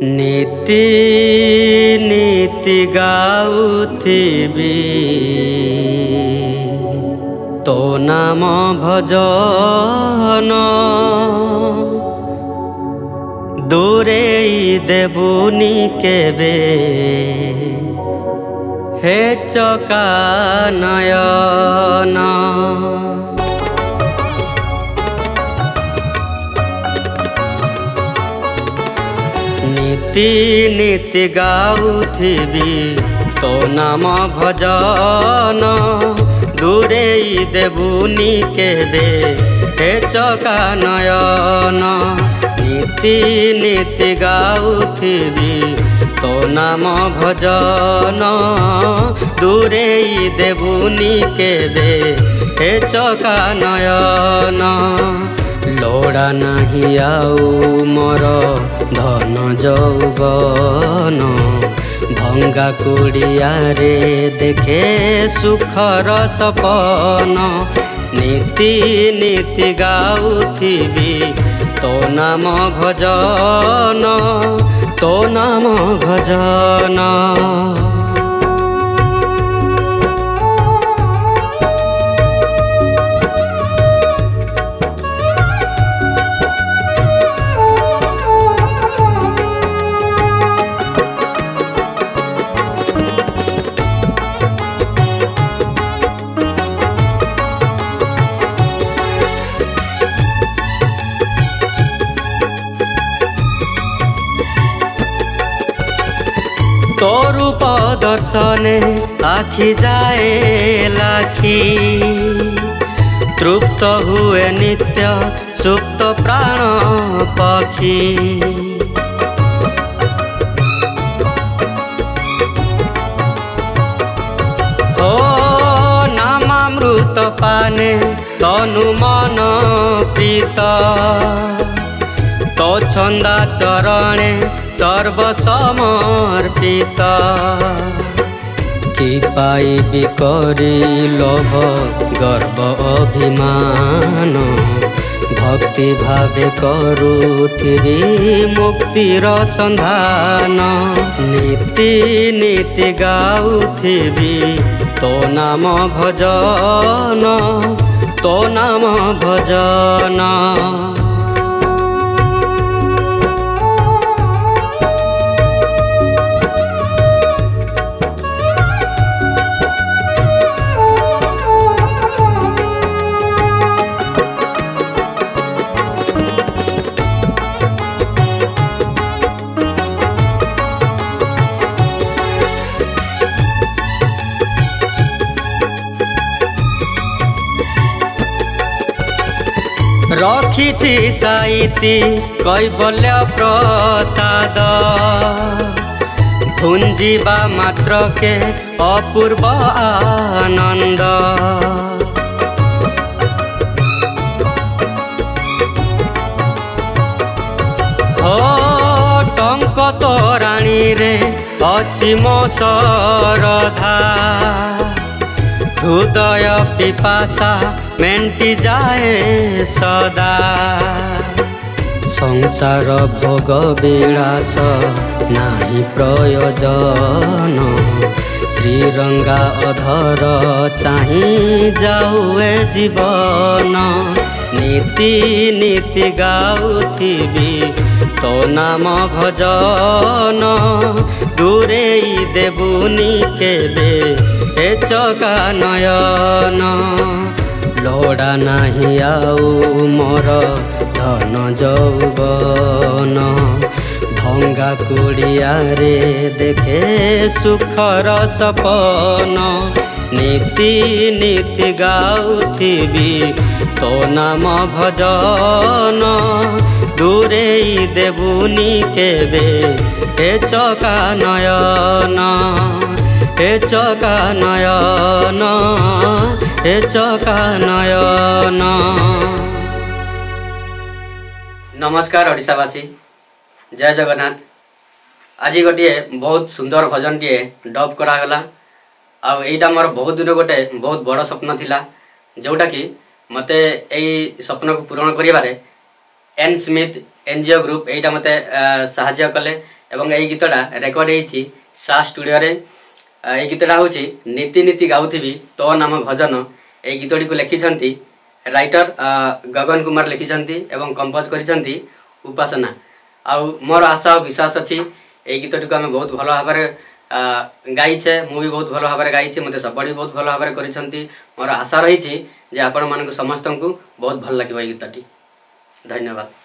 नीति नीति गाउथिबी तो नाम भजन दूरे देबुनी केबे हे चका नयन। नीति नीति गाउथिबी तो नाम भजन दूरे देबुनी केबे हे चका नयन। नीति नीति गाउथिबी तो नाम भजन दूरे देबुनी केबे हे चका नयन। लोड़ा नहीं आउ मोर धन जौबन भंगा कुड़िया रे देखे सुखर सपन। नीति नीति गाउथिबी तो नाम भजन तो नाम भजन। तो रूप दर्शने आखि जाए लाखी तृप्त हुए नित्य सुप्त प्राण पक्षी। ओ नामामृत पाने तनु मन प्रीत तो छंदा चरणे सर्वसमर्पित। कि पाइबी करी लोभ गर्व अभिमान भक्ति भावे करुथिबी मुक्तिर संधान। नीति नीति गाउथिबी तो नाम भजन तो नाम भजन। रखिछि साइति कैबल्य प्रसाद भुंजीबा मात्र के अपूर्व आनंद। हो टंक तोराणी रे अछि मो सरधा हृदय पिपासा मेंटी जाए सदा। संसार भोग विलास नाही प्रयोजन श्रीरंगा अधर चाही जाऊए जीवन। नीति नीति गाउथिबी तो नाम भजन दूरे देबुनी केबे हे चका नयन। लोड़ा नहीं आउ मोर धन जौबन भंगा कुड़िया रे देखे सुखर सपन। नीति नीति गाउथिबी तो नाम भजन दूरे देबुनी केबे हे चका नयन हे चका नयन हे चका नयन। नमस्कार ओडिशावासी, जय जगन्नाथ। आज गोटे बहुत सुंदर भजन टे डब करागला। आईटा मोर बहुत दिन गोटे बहुत बड़ स्वप्न थिला जोटा कि मते यही स्वप्न को पूरण करिबारे एन स्मिथ एनजीओ ग्रुप एटा मते साहाय्य कले एवं यही गीतटा रेकर्ड होती सा स्टूडियो रे। यही गीतटा हूँ नीति नीति गाउथिबी तो नाम भजन। यही गीतटी को लिखिछंती राइटर गगन कुमार लिखिछंती एवं कंपोज करिछंती उपासना। आउ मोर आशा और विश्वास अच्छी यही गीतटी को आम बहुत भल भाव गाइछे, मु भी बहुत भल भाव गाइछे, मते सपोर्ट भी बहुत भल भाव करिछंती। मोर आशा रही जे आपण मानक समस्त को बहुत भल लगे गीतटी। धन्यवाद।